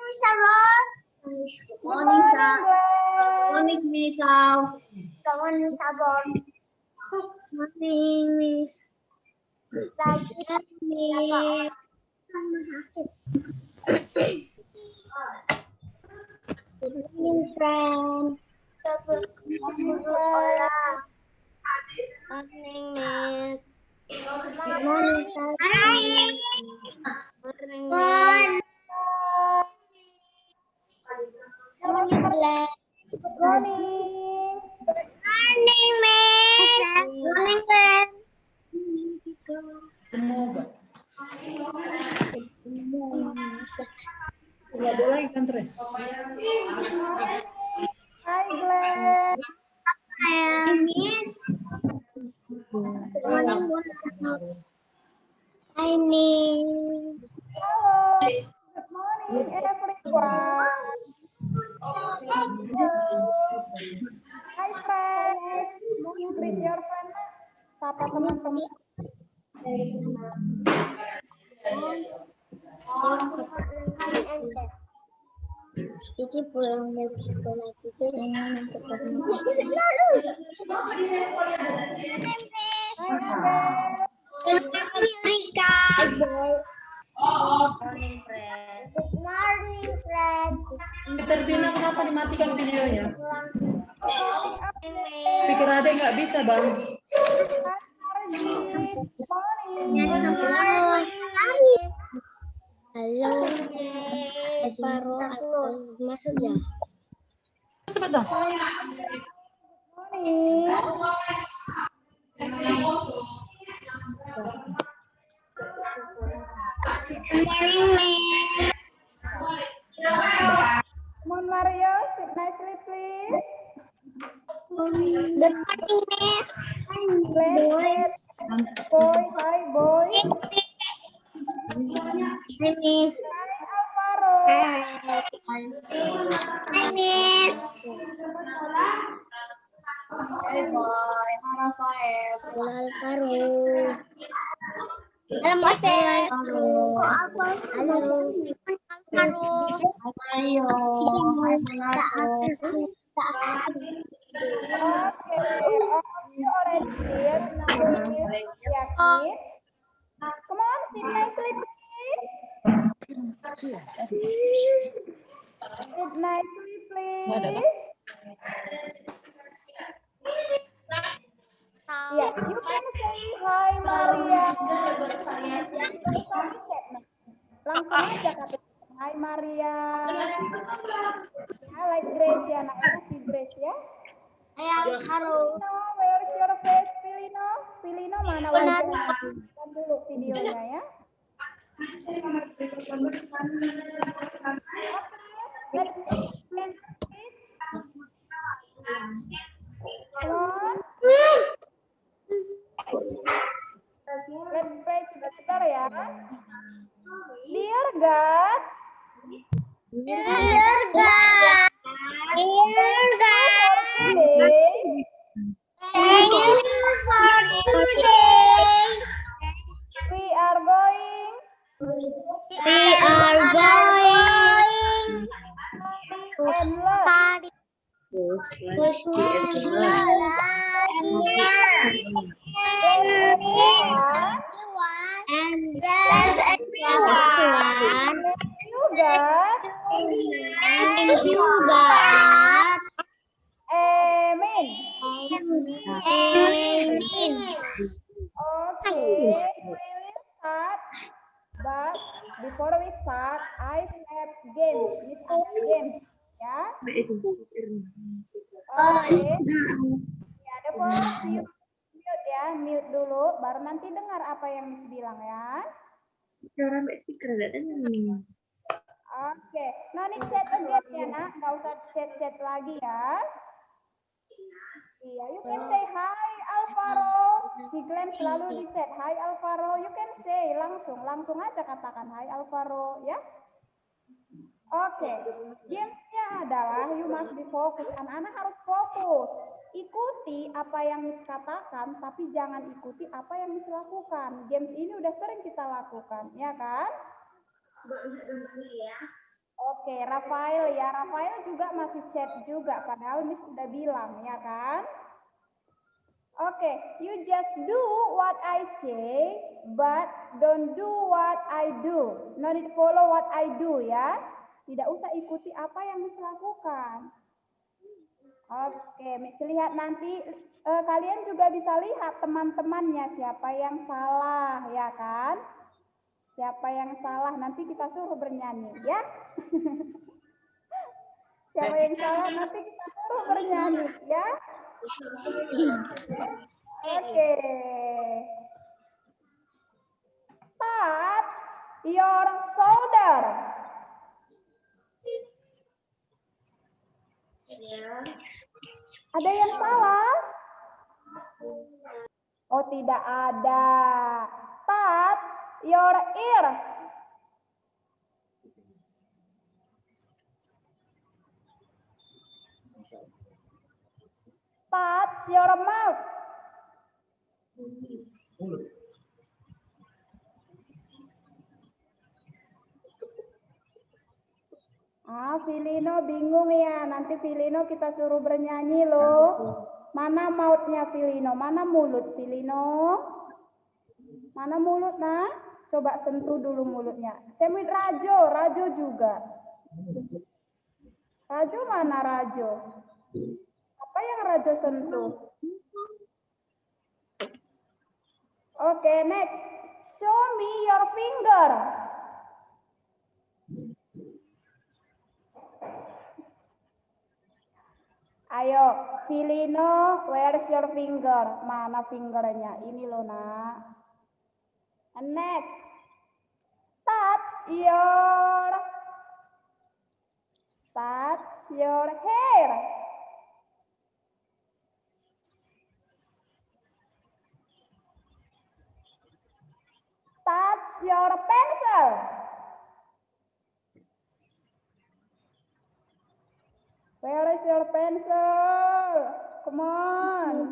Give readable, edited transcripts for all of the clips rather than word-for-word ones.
Morning, Miss. Morning, Sabon. Good morning, Miss. Lagi Miss. Good morning, friend. Good morning, Miss. Good morning, Sabon. Morning, Miss. Morning, Glenn. Good morning. Morning, Miss. Morning, Glenn. Nggak boleh kan terus. Hai Glenn. Hai, Miss. Hai, Miss. Halo. Good morning everyone. Hai friends. Greet your friend. Sapa teman-teman. Kiki pulang dari sekolah juga ingin masuk ke rumah. Hai Abel. Good morning, Rika. Morning, friend. Good morning, friend. Peter Bina, kenapa dimatikan videonya? Good morning Abel. Pikir adek nggak bisa, Bang. Hai Arji. Good morning. Halo. Faro masuk ya? Cepat dong. Hai. Good morning. Good morning, Miss. Come on Mario, sit nicely please. Good morning, Miss. Glenn chat. Boy, hi boy. Hi, Miss. Hai Alvaro. Hi, Miss. Hey boy, Rafael. Halo, Alvaro. Halo, Mas. Halo. Halo. Ayo. Okay, you already there. Now we will yeah, kids. Come on, sit nicely, please. Sit nicely, please. Yeah, you can say hi, Maria. Tidak usah di chat, nah. Langsung aja kata hi, Maria. Ya, like Grace ya, anaknya si Grace ya. Halo. Pilino, where is your face, Pilino? Pilino mana wajahnya? Tonton dulu videonya ya. Let's begin, kids. Come on. Let's pray together ya. Dear God. Dear God. Dear God. Today. Thank you for today. We are going. We are going to study and learn. And bless everyone. Thank you, God. Thank you, God. Amen. Amen. Okay, we will start. But before we start, I have games. Miss ada games, ya. Oke. Ya, ada pause. Mute ya, mute dulu. Baru nanti dengar apa yang Miss bilang ya. Oke, no need chat again ya nak, nggak usah chat-chat lagi ya. Iya, you can say hi Alvaro. Si Glenn selalu di chat, hi Alvaro. You can say langsung aja katakan hi Alvaro ya. Oke, gamesnya adalah you must be focus. Anak-anak harus fokus. Ikuti apa yang Miss katakan, tapi jangan ikuti apa yang Miss lakukan. Games ini udah sering kita lakukan, ya kan? Oke, Rafael ya. Rafael juga masih chat juga. Padahal Miss udah bilang, ya kan? Oke, you just do what I say, but don't do what I do. No need follow what I do ya. Tidak usah ikuti apa yang Miss lakukan. Oke, Miss lihat nanti kalian juga bisa lihat teman-temannya siapa yang salah, ya kan? Siapa yang salah nanti kita suruh bernyanyi, ya. Siapa yang salah nanti kita suruh bernyanyi, ya. Oke. Touch your shoulder. Ada yang salah? Oh, tidak ada. Touch your ears. Touch your mouth. Filino bingung ya. Nanti Filino kita suruh bernyanyi loh. Mana mautnya Filino? Mana mulut Filino? Mana mulut, nak? Coba sentuh dulu mulutnya. Semit Rajo, Rajo juga. Rajo mana Rajo? Apa yang Rajo sentuh? Oke, next. Show me your finger. Ayo, Filino, where's your finger? Mana fingernya? Ini loh, nak. And next, touch your hair. Touch your pencil. Where is your pencil? Come on.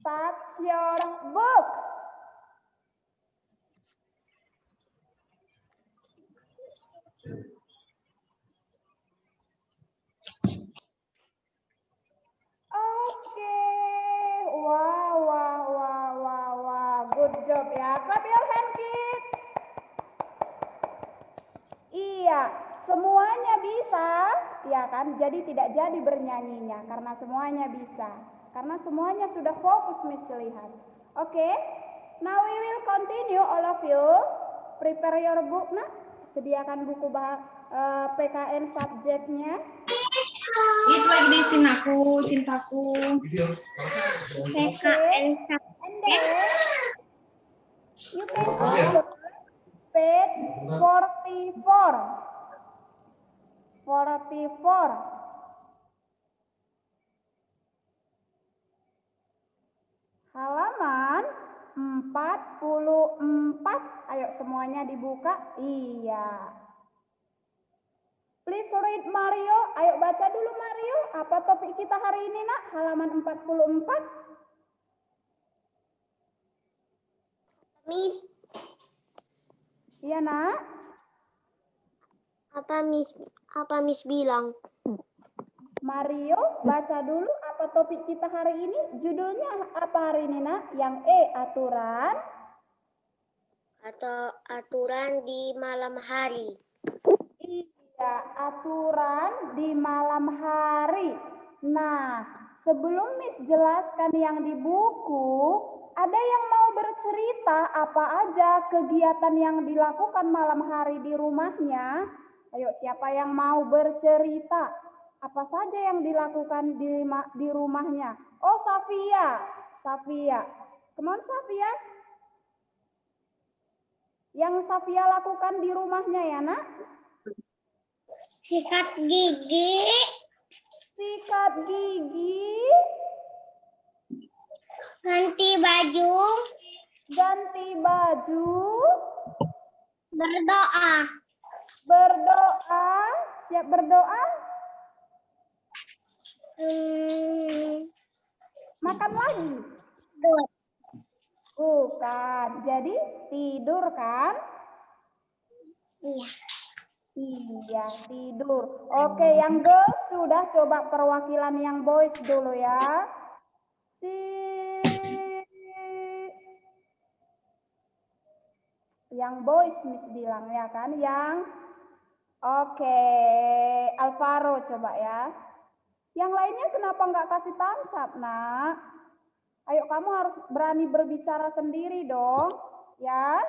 Touch your book. Oke. Wow. Good job ya. Clap your hand, kids. Iya, semuanya bisa, ya kan? Jadi tidak jadi bernyanyinya karena semuanya bisa. Karena semuanya sudah fokus Miss lihat. Oke. Now we will continue all of you. Prepare your book, nak. Sediakan buku PKN subjeknya. Itu lagi di sini aku, cintaku. PKN and then you can open page 44. Halaman 44. Ayo semuanya dibuka. Iya. Please read Mario. Ayo baca dulu Mario. Apa topik kita hari ini, nak? Halaman 44. Miss, Iya, nak. apa Miss bilang? Mario, baca dulu apa topik kita hari ini. Judulnya apa hari ini, nak? Yang E, aturan. Atau aturan di malam hari. Iya, aturan di malam hari. Nah, sebelum Miss jelaskan yang di buku, ada yang mau bercerita apa aja kegiatan yang dilakukan malam hari di rumahnya? Ayo, siapa yang mau bercerita? Apa saja yang dilakukan di rumahnya? Oh, Safia. Come on, Safia. Yang Safia lakukan di rumahnya ya, nak? Sikat gigi. Ganti baju. Berdoa. Siap berdoa? Makan lagi? Tidur. Bukan. Jadi tidur kan? Iya. Iya, tidur. Oke, yang girls sudah coba perwakilan yang boys dulu ya. Yang boys Miss bilang ya kan? Oke, Alvaro coba ya. Yang lainnya kenapa nggak kasih thumbs up, nak? Ayo kamu harus berani berbicara sendiri dong, ya.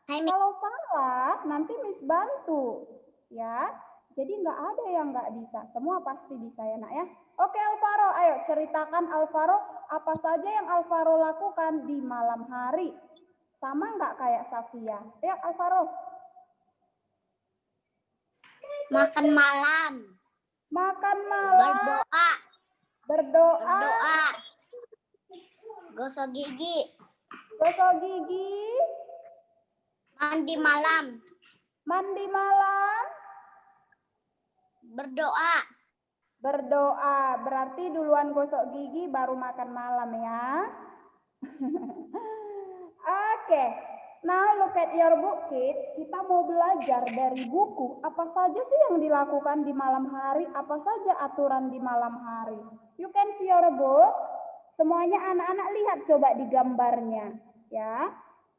Kalau salah nanti Miss bantu, ya. Jadi nggak ada yang nggak bisa, semua pasti bisa ya nak ya. Oke Alvaro, ayo ceritakan Alvaro apa saja yang Alvaro lakukan di malam hari. Sama nggak kayak Safia? Ya Alvaro. Makan malam. Makan malam. Berdoa. Berdoa. Gosok gigi. Gosok gigi. Mandi malam. Mandi malam. Berdoa. Berdoa. Berarti duluan gosok gigi baru makan malam ya. Oke. Now look at your book kids. Kita mau belajar dari buku. Apa saja sih yang dilakukan di malam hari? Apa saja aturan di malam hari? You can see your book. Semuanya anak-anak lihat coba di gambarnya. Ya.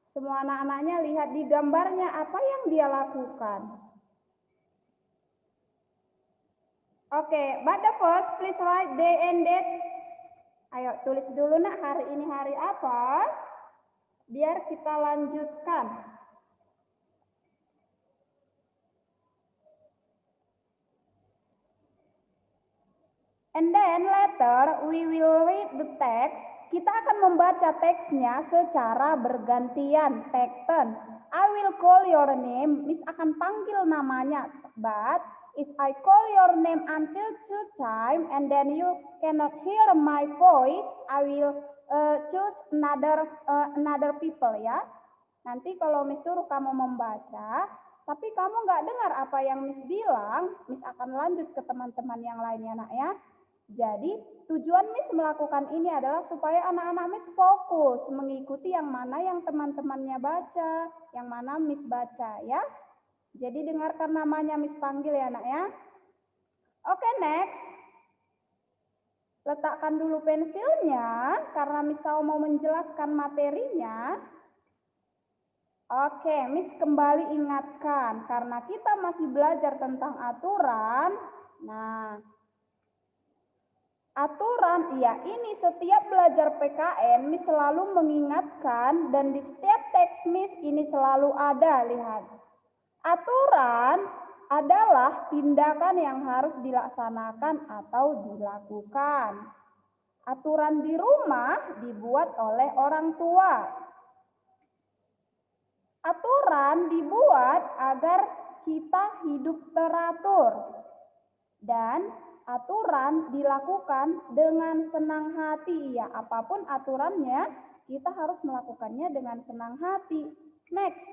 Semua anak-anaknya lihat di gambarnya apa yang dia lakukan. Oke, but the first please write day and date. Ayo tulis dulu nak hari ini hari apa? Biar kita lanjutkan. And then later we will read the text. Kita akan membaca teksnya secara bergantian. Take turn. I will call your name. Miss akan panggil namanya. But if I call your name until 2 times and then you cannot hear my voice, I will choose another people ya. Nanti kalau Miss suruh kamu membaca, tapi kamu nggak dengar apa yang Miss bilang, Miss akan lanjut ke teman-teman yang lainnya nak ya. Jadi tujuan Miss melakukan ini adalah supaya anak-anak Miss fokus mengikuti yang mana yang teman-temannya baca, yang mana Miss baca ya. Jadi dengarkan namanya Miss panggil ya nak ya. Oke, next. Letakkan dulu pensilnya karena Miss mau menjelaskan materinya. Oke, Miss kembali ingatkan karena kita masih belajar tentang aturan. Nah, aturan, iya ini setiap belajar PKN Miss selalu mengingatkan dan di setiap teks Miss ini selalu ada, lihat. Aturan adalah tindakan yang harus dilaksanakan atau dilakukan. Aturan di rumah dibuat oleh orang tua. Aturan dibuat agar kita hidup teratur. Dan aturan dilakukan dengan senang hati. Ya, apapun aturannya, kita harus melakukannya dengan senang hati. Next.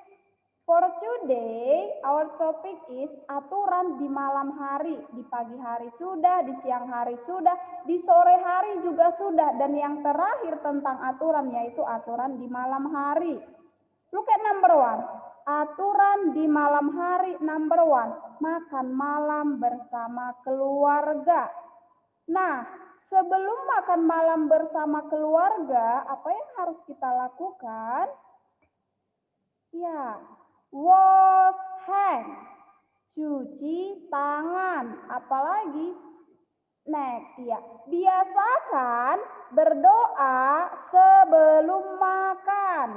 For today, our topic is aturan di malam hari. Di pagi hari sudah, di siang hari sudah, di sore hari juga sudah. Dan yang terakhir tentang aturan yaitu aturan di malam hari. Look at number 1. Aturan di malam hari number 1. Makan malam bersama keluarga. Nah, sebelum makan malam bersama keluarga, apa yang harus kita lakukan? Ya, wash hand. Cuci tangan. Apalagi? Next, ya. Biasakan berdoa sebelum makan.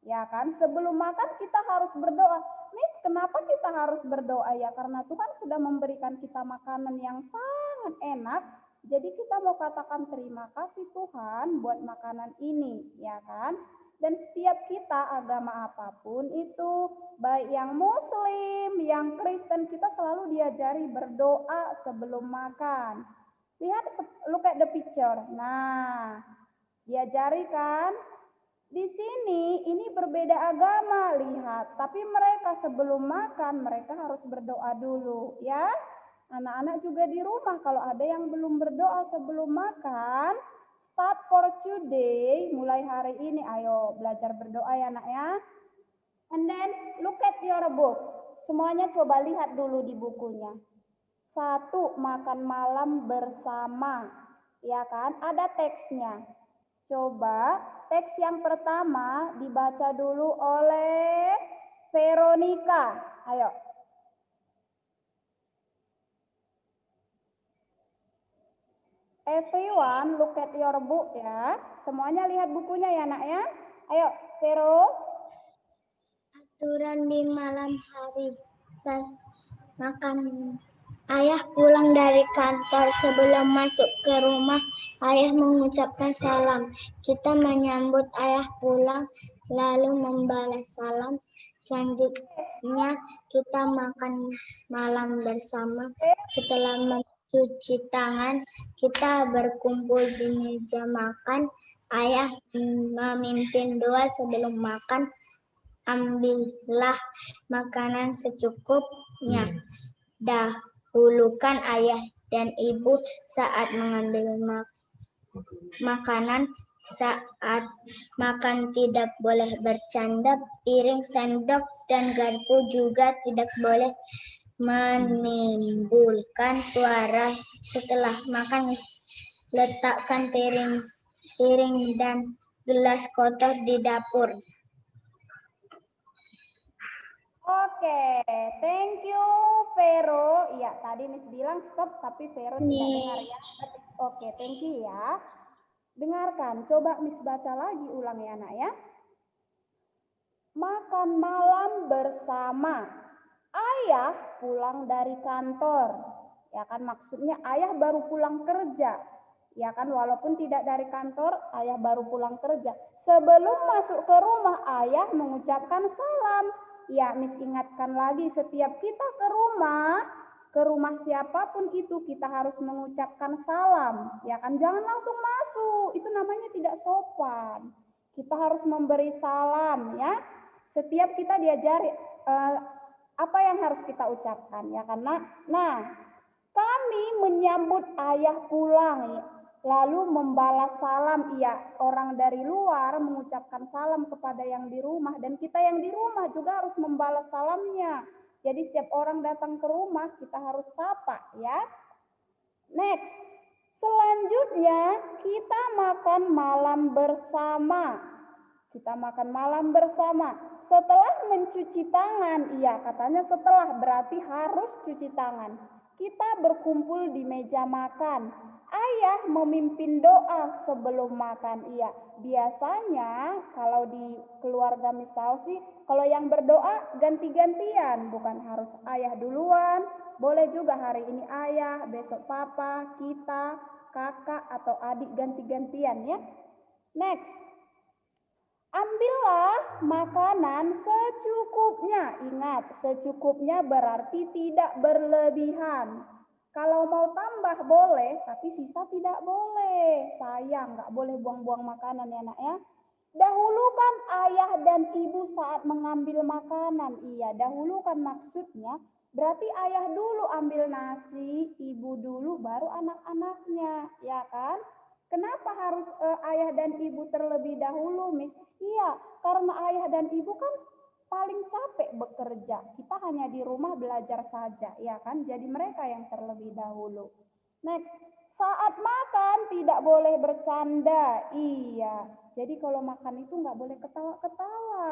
Ya kan, sebelum makan kita harus berdoa. Miss, kenapa kita harus berdoa? Ya karena Tuhan sudah memberikan kita makanan yang sangat enak. Jadi kita mau katakan terima kasih Tuhan buat makanan ini, ya kan? Dan setiap kita agama apapun itu, baik yang Muslim, yang Kristen, kita selalu diajari berdoa sebelum makan. Lihat, look at the picture. Nah, diajari kan? Di sini ini berbeda agama, lihat. Tapi mereka sebelum makan, mereka harus berdoa dulu, ya. Anak-anak juga di rumah, kalau ada yang belum berdoa sebelum makan, Start for today, mulai hari ini, ayo belajar berdoa ya nak ya. And then look at your book. Semuanya coba lihat dulu di bukunya. 1, makan malam bersama. Ya kan, ada teksnya. Coba teks yang pertama dibaca dulu oleh Veronica. Ayo. Everyone look at your book ya. Semuanya lihat bukunya ya nak ya. Ayo, Vero. Aturan di malam hari. Makan. Ayah pulang dari kantor. Sebelum masuk ke rumah, ayah mengucapkan salam. Kita menyambut ayah pulang, lalu membalas salam. Selanjutnya kita makan malam bersama. Setelah mencuci tangan, kita berkumpul di meja makan. Ayah memimpin doa sebelum makan. Ambillah makanan secukupnya. Dahulukan ayah dan ibu saat mengambil makanan. Saat makan tidak boleh bercanda. Piring, sendok, dan garpu juga tidak boleh menimbulkan suara. Setelah makan, letakkan piring dan gelas kotor di dapur. Oke, thank you Vero. Iya, tadi Miss bilang stop tapi Vero tidak dengar ya. Oke, thank you ya. Dengarkan, coba Miss baca lagi ulang ya nak ya. Makan malam bersama. Ayah pulang dari kantor. Ya kan, maksudnya ayah baru pulang kerja. Ya kan, walaupun tidak dari kantor, ayah baru pulang kerja. Sebelum masuk ke rumah, ayah mengucapkan salam. Ya, Miss ingatkan lagi, setiap kita ke rumah siapapun itu kita harus mengucapkan salam. Ya kan, jangan langsung masuk, itu namanya tidak sopan. Kita harus memberi salam ya. Setiap kita diajari apa yang harus kita ucapkan ya, karena kami menyambut ayah pulang, lalu membalas salam. Iya, orang dari luar mengucapkan salam kepada yang di rumah, dan kita yang di rumah juga harus membalas salamnya. Jadi setiap orang datang ke rumah kita harus sapa ya. Next, selanjutnya kita makan malam bersama. Kita makan malam bersama. Setelah mencuci tangan, iya katanya setelah, berarti harus cuci tangan. Kita berkumpul di meja makan. Ayah memimpin doa sebelum makan. Iya, biasanya kalau di keluarga misal sih, kalau yang berdoa ganti-gantian, bukan harus ayah duluan. Boleh juga hari ini ayah, besok papa, kita, kakak atau adik ganti-gantian ya. Next. Ambillah makanan secukupnya. Ingat, secukupnya berarti tidak berlebihan. Kalau mau tambah boleh, tapi sisa tidak boleh. Sayang, nggak boleh buang-buang makanan ya nak ya. Dahulukan ayah dan ibu saat mengambil makanan. Iya, dahulukan maksudnya berarti ayah dulu ambil nasi, ibu dulu, baru anak-anaknya, ya kan? Kenapa harus ayah dan ibu terlebih dahulu, Miss? Iya, karena ayah dan ibu kan paling capek bekerja. Kita hanya di rumah belajar saja, ya kan? Jadi mereka yang terlebih dahulu. Next, saat makan tidak boleh bercanda. Iya, jadi kalau makan itu nggak boleh ketawa-ketawa.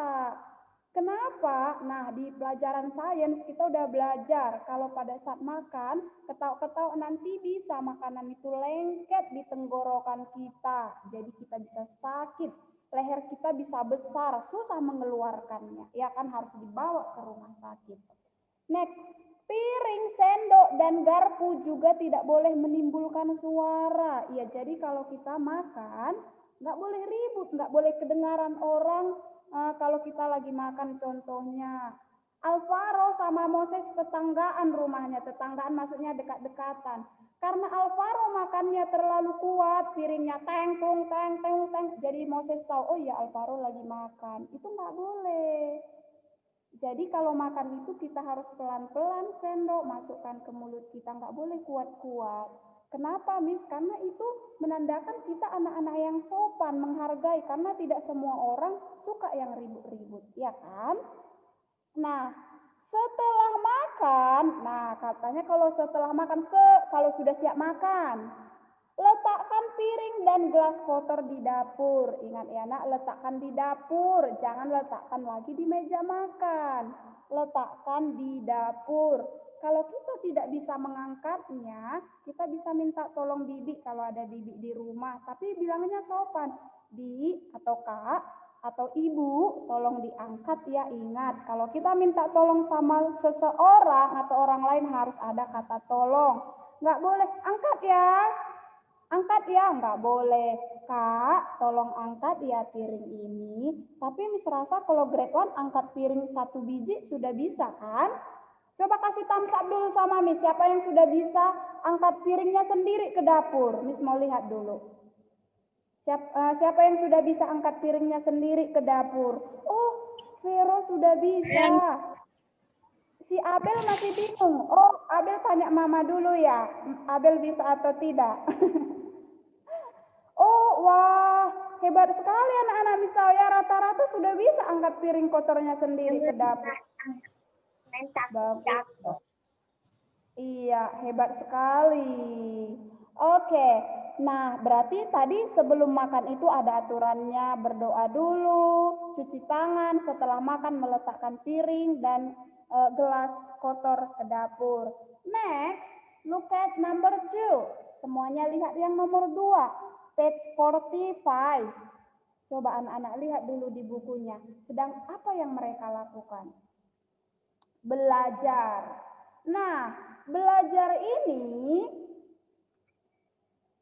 Kenapa? Nah, di pelajaran sains kita udah belajar kalau pada saat makan ketawa-ketawa nanti bisa makanan itu lengket di tenggorokan kita. Jadi kita bisa sakit, leher kita bisa besar, susah mengeluarkannya. Ya kan, harus dibawa ke rumah sakit. Next, piring, sendok, dan garpu juga tidak boleh menimbulkan suara. Ya, jadi kalau kita makan nggak boleh ribut, nggak boleh kedengaran orang. Kalau kita lagi makan, contohnya Alvaro sama Moses tetanggaan rumahnya, tetanggaan maksudnya dekat-dekatan. Karena Alvaro makannya terlalu kuat, piringnya teng tung teng teng teng, jadi Moses tahu, oh ya Alvaro lagi makan. Itu nggak boleh. Jadi kalau makan itu kita harus pelan-pelan sendok masukkan ke mulut kita, nggak boleh kuat-kuat. Kenapa, Miss? Karena itu menandakan kita anak-anak yang sopan, menghargai, karena tidak semua orang suka yang ribut-ribut, ya kan? Nah, setelah makan, nah katanya kalau setelah makan, kalau sudah siap makan, letakkan piring dan gelas kotor di dapur. Ingat ya nak, letakkan di dapur, jangan letakkan lagi di meja makan. Letakkan di dapur. Kalau kita tidak bisa mengangkatnya, kita bisa minta tolong bibi kalau ada bibi di rumah. Tapi bilangnya sopan, Bi atau Kak atau Ibu, tolong diangkat ya. Ingat, kalau kita minta tolong sama seseorang atau orang lain harus ada kata tolong. Nggak boleh, angkat ya. Angkat ya, nggak boleh. Kak, tolong angkat ya piring ini. Tapi Miss rasa kalau grade 1 angkat piring 1 biji sudah bisa kan? Coba kasih thumbs up dulu sama Miss. Siapa yang sudah bisa angkat piringnya sendiri ke dapur? Miss mau lihat dulu. Siapa yang sudah bisa angkat piringnya sendiri ke dapur? Oh, Vero sudah bisa. Si Abel masih bingung. Oh, Abel tanya mama dulu ya. Abel bisa atau tidak? Oh, wah, hebat sekali anak-anak Miss Tau ya. Rata-rata sudah bisa angkat piring kotornya sendiri ke dapur. Bagus. Iya, hebat sekali. Oke, nah berarti tadi sebelum makan itu ada aturannya, berdoa dulu, cuci tangan, setelah makan meletakkan piring dan gelas kotor ke dapur. Next, look at number 2. Semuanya lihat yang nomor 2, page 45. Coba anak-anak lihat dulu di bukunya. Sedang apa yang mereka lakukan? Belajar. Nah, belajar ini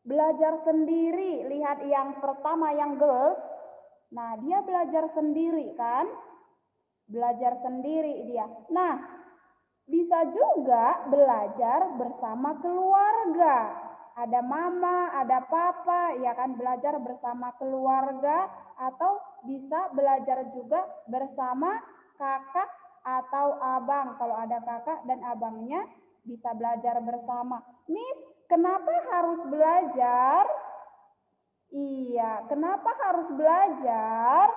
belajar sendiri. Lihat yang pertama yang girls. Nah, dia belajar sendiri kan? Belajar sendiri dia. Nah, bisa juga belajar bersama keluarga. Ada mama, ada papa, ya kan, belajar bersama keluarga, atau bisa belajar juga bersama kakak atau abang. Kalau ada kakak dan abangnya bisa belajar bersama. Miss, kenapa harus belajar? Iya, kenapa harus belajar?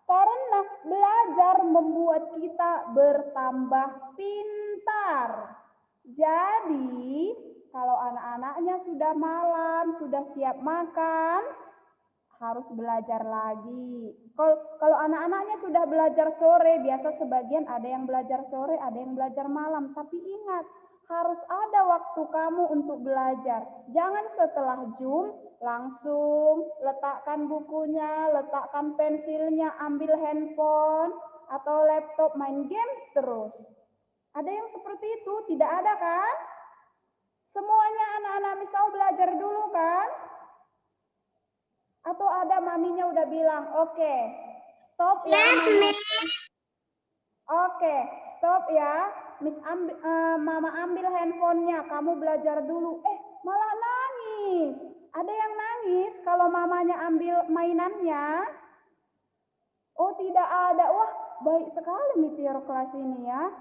Karena belajar membuat kita bertambah pintar. Jadi, kalau anak-anaknya sudah malam, sudah siap makan, harus belajar lagi. Kalau anak-anaknya sudah belajar sore, biasa sebagian ada yang belajar sore, ada yang belajar malam. Tapi ingat, harus ada waktu kamu untuk belajar. Jangan setelah Zoom langsung letakkan bukunya, letakkan pensilnya, ambil handphone atau laptop, main games terus. Ada yang seperti itu? Tidak ada kan? Semuanya anak-anak Miss Tau belajar dulu kan? Atau ada maminya udah bilang, oke, stop ya. Oke, stop ya. Mama ambil handphonenya, kamu belajar dulu. Malah nangis. Ada yang nangis kalau mamanya ambil mainannya. Oh, tidak ada. Wah, baik sekali Meteor kelas ini ya.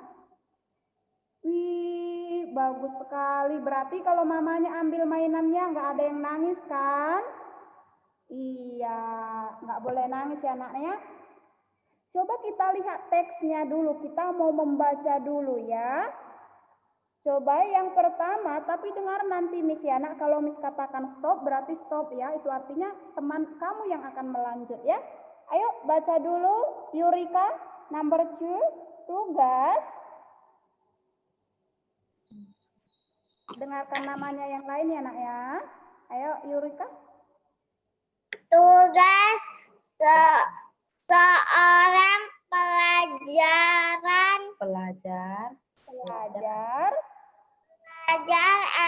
Wih, bagus sekali. Berarti kalau mamanya ambil mainannya nggak ada yang nangis kan? Iya, nggak boleh nangis ya anaknya. Coba kita lihat teksnya dulu. Kita mau membaca dulu ya. Coba yang pertama, tapi dengar nanti Miss ya nak. Kalau Miss katakan stop, berarti stop ya. Itu artinya teman kamu yang akan melanjut ya. Ayo baca dulu. Yurika, number 2, tugas. Dengarkan namanya yang lain ya nak ya. Ayo Yurika. Tugas seorang Pelajar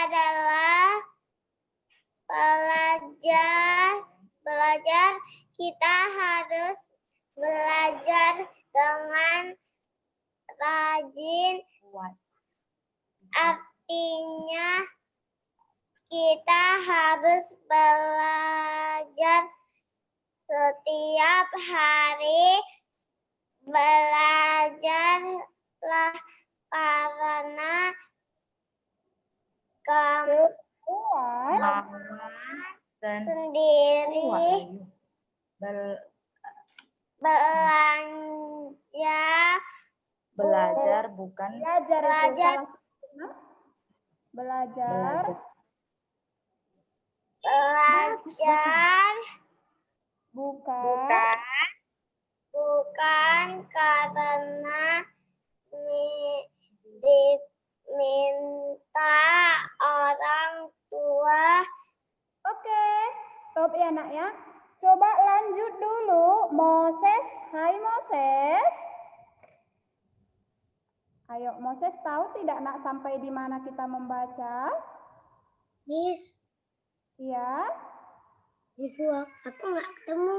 adalah belajar. Kita harus belajar dengan rajin. Artinya kita harus belajar setiap hari. Belajarlah karena Kemudian sendiri belajar bukan Belajar itu Belajar. salah. Belajar. belajar Bukan. bukan karena diminta orang tua. Oke, stop ya nak ya. Coba lanjut dulu. Moses, hai Moses. Ayo Moses, tahu tidak nak sampai di mana kita membaca? Miss, Iya. buku aku nggak ketemu.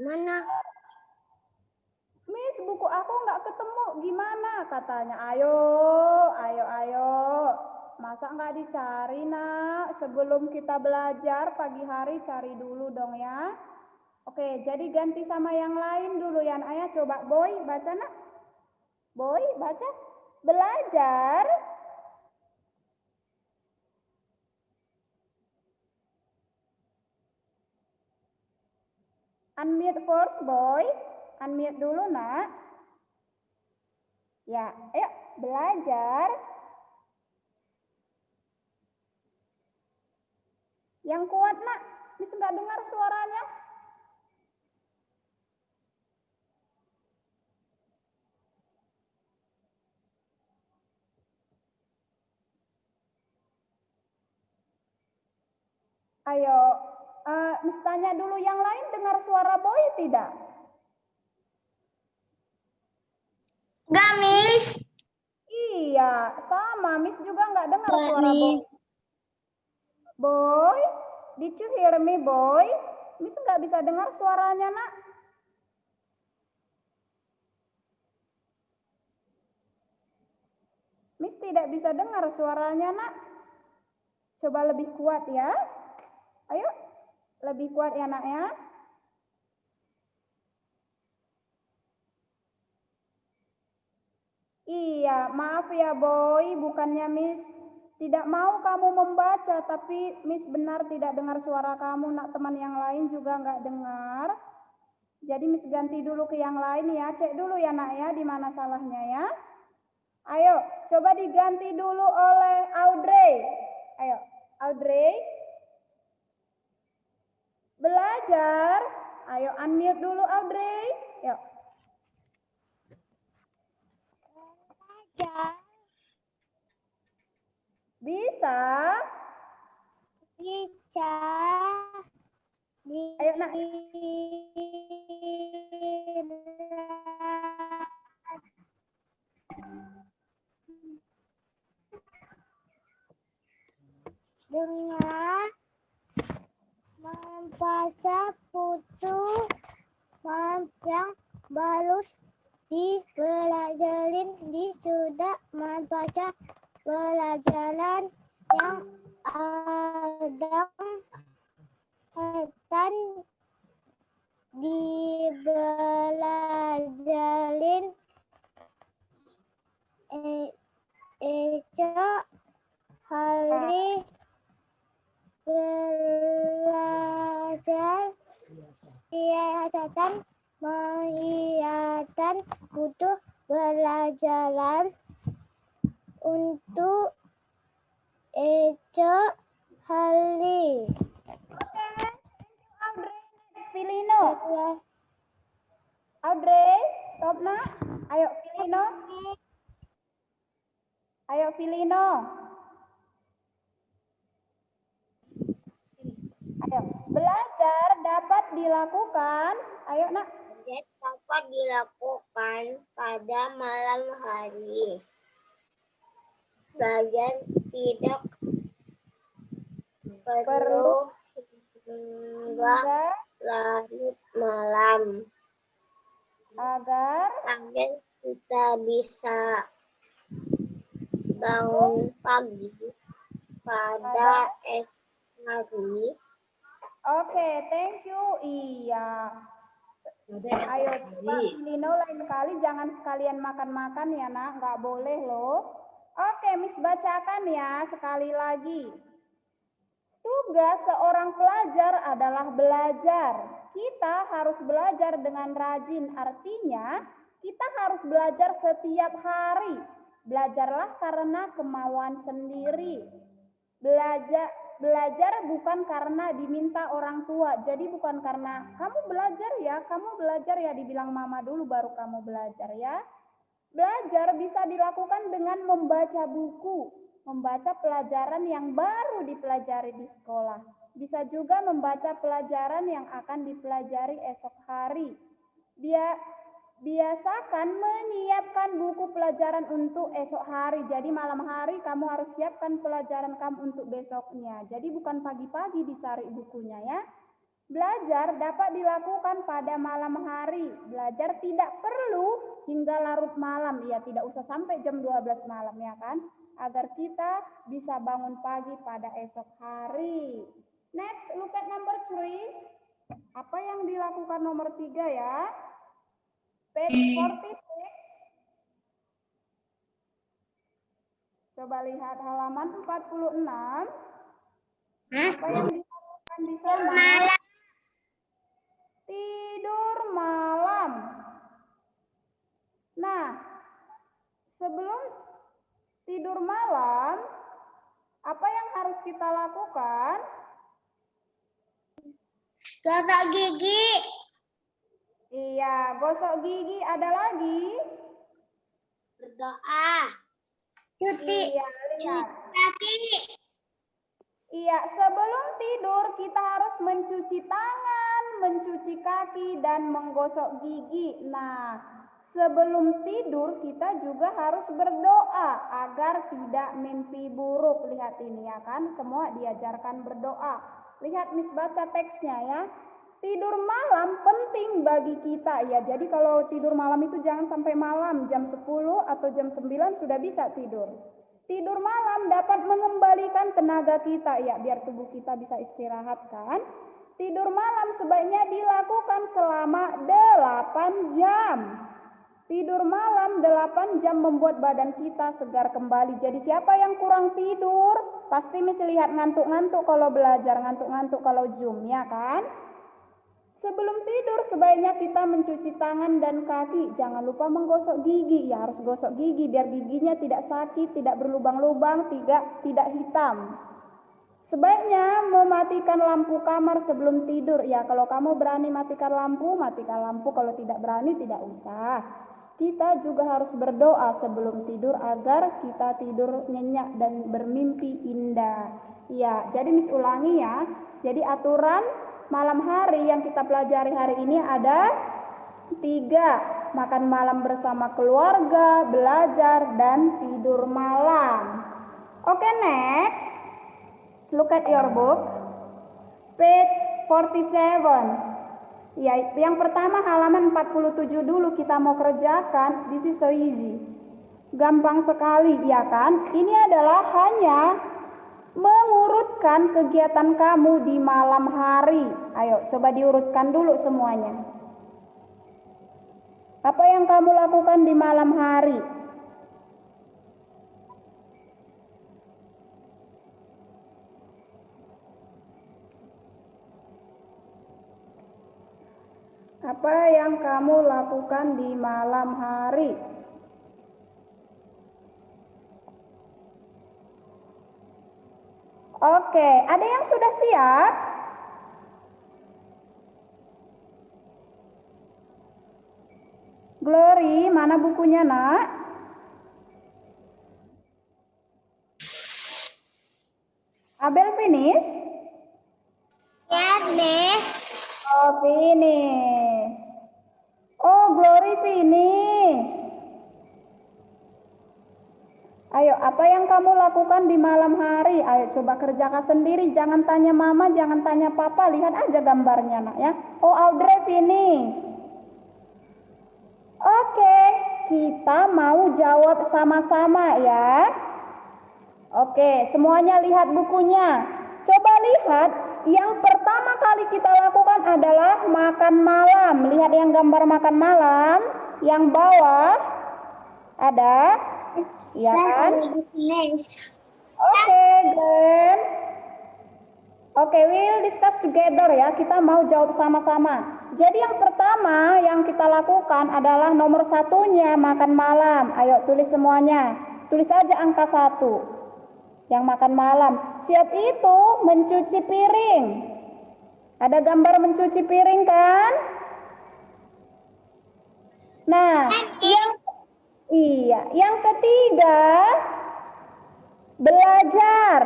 Mana? Miss, buku aku nggak ketemu. Gimana katanya? Ayo. Masa nggak dicari nak? Sebelum kita belajar pagi hari cari dulu dong ya. Oke, jadi ganti sama yang lain dulu ya. Ayah coba Boy baca nak. Boy baca. Belajar. Unmute first Boy. Unmute dulu nak. Ya, ayo belajar. Yang kuat nak. Miss nggak dengar suaranya. Ayo, Miss tanya dulu yang lain dengar suara Boy tidak? Enggak, Miss. Iya, sama. Miss juga nggak dengar suara Boy. Boy, did you hear me, Boy? Miss nggak bisa dengar suaranya, nak. Miss tidak bisa dengar suaranya, nak. Coba lebih kuat ya. Ayo, lebih kuat ya, nak ya. Iya, maaf ya Boy, bukannya Miss tidak mau kamu membaca, tapi Miss benar tidak dengar suara kamu, nak teman yang lain juga nggak dengar. Jadi Miss ganti dulu ke yang lain ya, cek dulu ya nak ya, di mana salahnya ya. Ayo, coba diganti dulu oleh Audrey. Ayo, Audrey. Belajar. Ayo, unmute dulu Audrey. Yuk. Bisa. Ayo nak. Dengan membaca buku yang bagus dipelajarin di sudah membaca pelajaran yang ada dan dibelajarin esok hari belajar hiasan menghiaskan butuh belajaran untuk esok hari. Oke, thank you Audrey. Next, Filino. Audrey, stop nak. Ayo Filino. Ayo Filino. Ayo, belajar dapat dilakukan. Ayo nak. Dapat dilakukan pada malam hari. Belajar tidak perlu hingga larut malam. Agar kita bisa bangun pagi pada esok hari. Oke, thank you. Iya. Ayo coba Filino lain kali jangan sekalian makan-makan ya nak, nggak boleh loh. Oke, Miss bacakan ya sekali lagi. Tugas seorang pelajar adalah belajar. Kita harus belajar dengan rajin, artinya kita harus belajar setiap hari. Belajarlah karena kemauan sendiri. Belajar bukan karena diminta orang tua. Jadi bukan karena kamu belajar ya, dibilang mama dulu baru kamu belajar ya. Belajar bisa dilakukan dengan membaca buku, membaca pelajaran yang baru dipelajari di sekolah. Bisa juga membaca pelajaran yang akan dipelajari esok hari. Biasakan menyiapkan buku pelajaran untuk esok hari. Jadi malam hari kamu harus siapkan pelajaran kamu untuk besoknya. Jadi bukan pagi-pagi dicari bukunya ya. Belajar dapat dilakukan pada malam hari. Belajar tidak perlu hingga larut malam. Ya, tidak usah sampai jam 12 malam ya kan. Agar kita bisa bangun pagi pada esok hari. Next, look at number 3. Apa yang dilakukan nomor 3 ya? Page 46. Coba lihat halaman 46. Apa yang dilakukan di sana? Tidur malam. Nah, sebelum tidur malam, apa yang harus kita lakukan? Gosok gigi. Iya, gosok gigi. Ada lagi? Berdoa. Cuci. Iya, lihat. Kaki. Iya, sebelum tidur kita harus mencuci tangan, mencuci kaki, dan menggosok gigi. Nah, sebelum tidur kita juga harus berdoa agar tidak mimpi buruk. Lihat ini ya kan, semua diajarkan berdoa. Lihat Miss baca teksnya ya. Tidur malam penting bagi kita ya. Jadi kalau tidur malam itu jangan sampai malam, jam 10 atau jam 9 sudah bisa tidur. Tidur malam dapat mengembalikan tenaga kita ya, biar tubuh kita bisa istirahat kan. Tidur malam sebaiknya dilakukan selama 8 jam. Tidur malam 8 jam membuat badan kita segar kembali. Jadi siapa yang kurang tidur, pasti mesti lihat ngantuk-ngantuk kalau belajar, ngantuk-ngantuk kalau Zoom ya kan. Sebelum tidur sebaiknya kita mencuci tangan dan kaki. Jangan lupa menggosok gigi. Ya harus gosok gigi biar giginya tidak sakit, tidak berlubang-lubang, tidak hitam. Sebaiknya mematikan lampu kamar sebelum tidur. Ya kalau kamu berani matikan lampu, matikan lampu. Kalau tidak berani tidak usah. Kita juga harus berdoa sebelum tidur agar kita tidur nyenyak dan bermimpi indah. Ya, jadi Miss ulangi ya. Jadi aturan malam hari yang kita pelajari hari ini ada 3. Makan malam bersama keluarga, belajar, dan tidur malam. Oke, next. Look at your book. Page 47. Ya, yang pertama halaman 47 dulu kita mau kerjakan. This is so easy. Gampang sekali, ya kan? Ini adalah hanya mengurutkan kegiatan kamu di malam hari. Ayo, coba diurutkan dulu semuanya. Apa yang kamu lakukan di malam hari? Apa yang kamu lakukan di malam hari? Oke, ada yang sudah siap? Glory, mana bukunya nak? Abel finish? Ya, deh. Oh, finish. Oh, Glory finish. Ayo, apa yang kamu lakukan di malam hari? Ayo coba kerjakan sendiri. Jangan tanya mama, jangan tanya papa. Lihat aja gambarnya nak ya. Oh, Audrey finish. Oke, kita mau jawab sama-sama ya. Oke, semuanya lihat bukunya. Coba lihat, yang pertama kali kita lakukan adalah makan malam. Lihat yang gambar makan malam. Yang bawah ada, ya kan? Oke, Glenn. Oke, we'll discuss together ya. Kita mau jawab sama-sama. Jadi yang pertama yang kita lakukan adalah nomor satunya makan malam. Ayo tulis semuanya. Tulis saja angka 1. Yang makan malam. Siap itu mencuci piring. Ada gambar mencuci piring kan? Nah, yang ketiga belajar.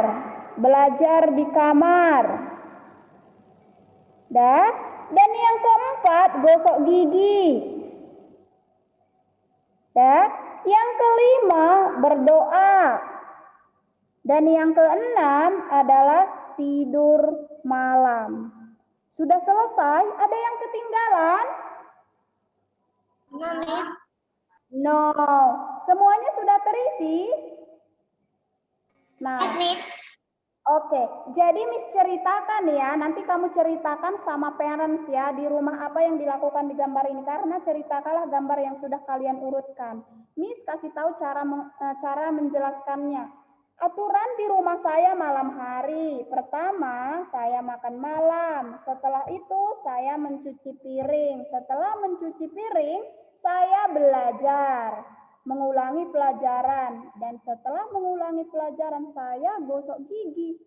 Belajar di kamar. Dan yang keempat, gosok gigi. Yang kelima, berdoa. Dan yang keenam adalah tidur malam. Sudah selesai? Ada yang ketinggalan? No. Semuanya sudah terisi? Nah. Oke, jadi Miss ceritakan ya, nanti kamu ceritakan sama parents ya di rumah apa yang dilakukan di gambar ini, karena ceritakanlah gambar yang sudah kalian urutkan. Miss kasih tahu cara menjelaskannya. Aturan di rumah saya malam hari. Pertama, saya makan malam. Setelah itu saya mencuci piring. Setelah mencuci piring, saya belajar. Mengulangi pelajaran, dan setelah mengulangi pelajaran saya gosok gigi.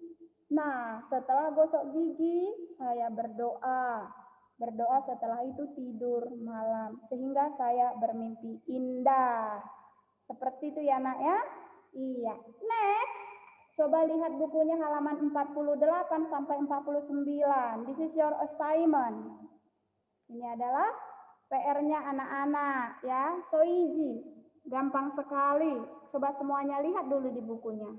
Nah, setelah gosok gigi saya berdoa. Berdoa setelah itu tidur malam sehingga saya bermimpi indah. Seperti itu ya Nak ya? Iya. Next, coba lihat bukunya halaman 48 sampai 49. This is your assignment. Ini adalah PR-nya anak-anak ya. So easy. Gampang sekali. Coba semuanya lihat dulu di bukunya.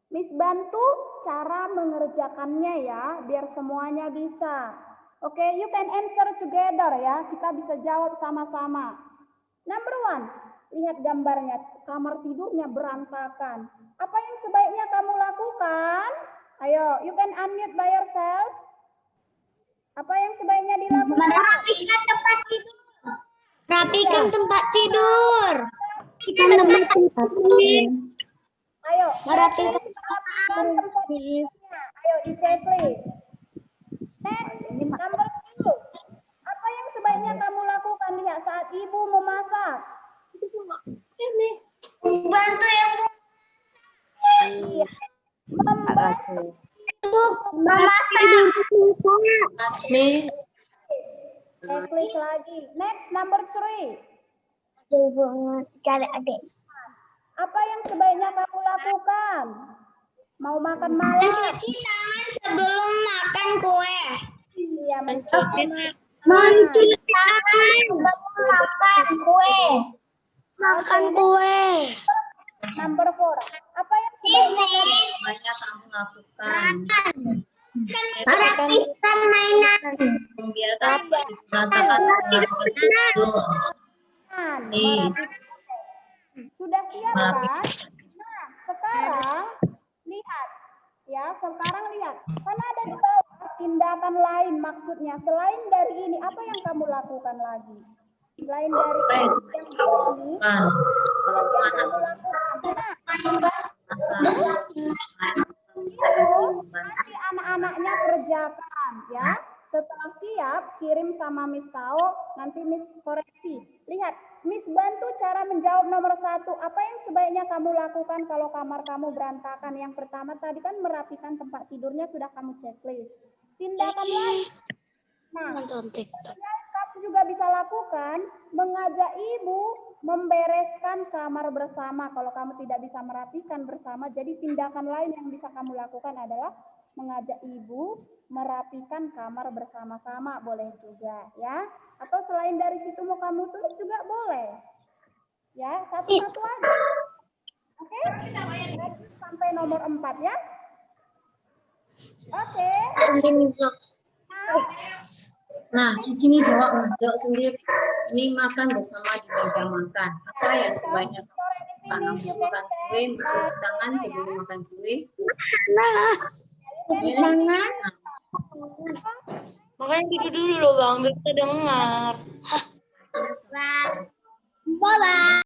Miss bantu cara mengerjakannya ya, biar semuanya bisa. Oke, you can answer together ya. Kita bisa jawab sama-sama. Number 1, lihat gambarnya. Kamar tidurnya berantakan. Apa yang sebaiknya kamu lakukan? Ayo, you can unmute by yourself. Apa yang sebaiknya dilakukan? Merapikan tempat tidur. Rapikan tempat tidur. Ayo, Merapikan tempat tidurnya. Ayo di checklist. Next, number 2. Apa yang sebaiknya kamu lakukan lihat saat ibu memasak? Membantu ibu. Iya. Membantu Ibu memasak. checklist lagi. Next, number 3. Ibu cari adik. Apa yang sebaiknya kamu lakukan? Mau makan malam? Mencuci tangan sebelum makan kue. Iya, mencuci Mencuci tangan sebelum makan kue. Makan kue. Number 4. Apa yang sebaiknya kamu lakukan? Merapikan mainan. Membiarkan berantakan seperti itu. merapikan? Sudah siap kan? Nah, sekarang lihat. Ya, sekarang lihat. Karena ada di bawah tindakan lain maksudnya. Selain dari ini, apa yang kamu lakukan lagi? Selain dari yang ini, Kalau yang kamu lakukan. Nanti anak-anaknya kerjakan ya. Setelah siap, kirim sama Miss Sao, nanti Miss koreksi. Lihat, Miss bantu cara menjawab nomor 1. Apa yang sebaiknya kamu lakukan kalau kamar kamu berantakan? Yang pertama tadi kan merapikan tempat tidurnya sudah kamu checklist. Tindakan lain. Nah, kamu juga bisa lakukan mengajak ibu membereskan kamar bersama. Kalau kamu tidak bisa merapikan bersama, jadi tindakan lain yang bisa kamu lakukan adalah mengajak ibu merapikan kamar bersama-sama, boleh juga ya. Atau selain dari situ mau kamu tulis juga boleh. Ya, satu-satu aja. Oke? Sampai nomor 4 ya. Oke. Nah, di sini jawab sendiri. Ini makan bersama di meja makan. Apa yang sebaiknya kamu makan kue, mencuci tangan sebelum makan kue? Tangan. Makanya gitu dulu loh Bang, biar kita dengar. Bye-bye.